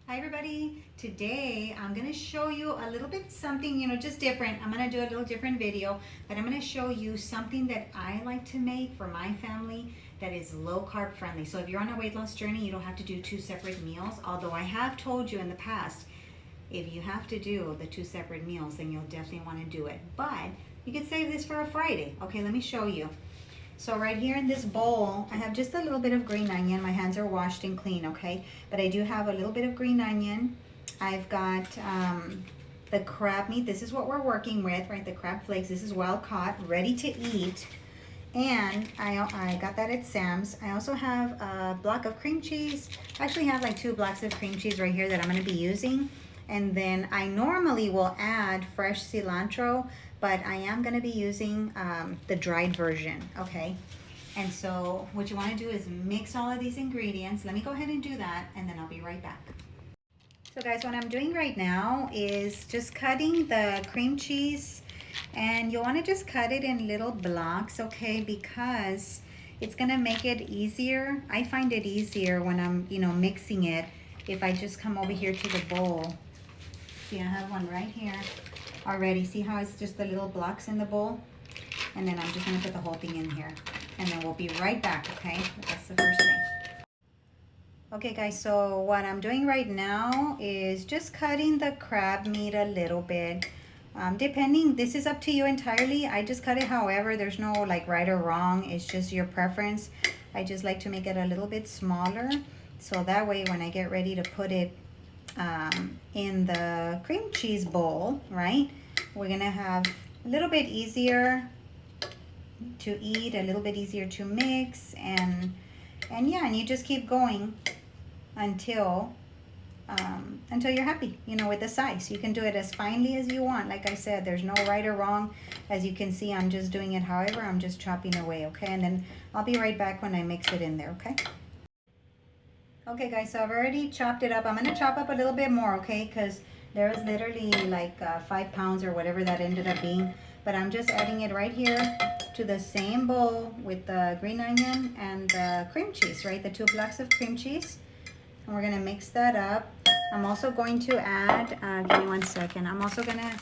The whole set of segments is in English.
Hi everybody, today I'm going to show you a little bit something, just different. I'm going to do a little different video, but I'm going to show you something that I like to make for my family that is low carb friendly. So if you're on a weight loss journey, you don't have to do two separate meals, although I have told you in the past, if you have to do the two separate meals, then you'll definitely want to do it. But you could save this for a Friday. Okay, let me show you. So right here in this bowl, I have just a little bit of green onion. My hands are washed and clean, okay? But I do have a little bit of green onion. I've got the crab meat. This is what we're working with, right? The crab flakes. This is wild caught, ready to eat. And I got that at Sam's. I also have a block of cream cheese. I actually have like 2 blocks of cream cheese right here that I'm going to be using. And then I normally will add fresh cilantro, but I am going to be using the dried version, okay? And so what you want to do is mix all of these ingredients. Let me go ahead and do that, and then I'll be right back. So guys, what I'm doing right now is just cutting the cream cheese, and you'll want to just cut it in little blocks, okay? Because it's going to make it easier. I find it easier when I'm, mixing it if I just come over here to the bowl. See, I have one right here already. See how it's just the little blocks in the bowl? And then I'm just going to put the whole thing in here. And then we'll be right back, okay? That's the first thing. Okay, guys, so what I'm doing right now is just cutting the crab meat a little bit. Depending, this is up to you entirely. I just cut it however. There's no like right or wrong. It's just your preference. I just like to make it a little bit smaller. So that way when I get ready to put it in the cream cheese bowl, right, we're gonna have a little bit easier to eat, a little bit easier to mix, and yeah, and you just keep going until you're happy, with the size. You can do it as finely as you want. Like I said, there's no right or wrong. As you can see, I'm just doing it however. I'm just chopping away, okay? And then I'll be right back when I mix it in there, okay? Okay guys, so I've already chopped it up. I'm going to chop up a little bit more, okay? Because there was literally like 5 pounds or whatever that ended up being. But I'm just adding it right here to the same bowl with the green onion and the cream cheese, right? The 2 blocks of cream cheese. And we're going to mix that up. I'm also going to add, give me 1 second. I'm also going to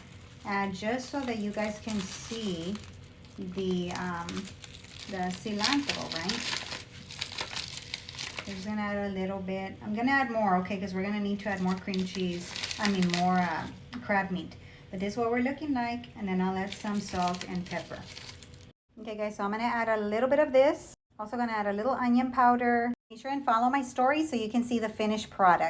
add, just so that you guys can see, the cilantro, right? I'm just gonna add a little bit. I'm gonna add more, okay, because we're gonna need to add more cream cheese. More crab meat. But this is what we're looking like, and then I'll add some salt and pepper. Okay, guys, so I'm gonna add a little bit of this. Also gonna add a little onion powder. Be sure and follow my story so you can see the finished product.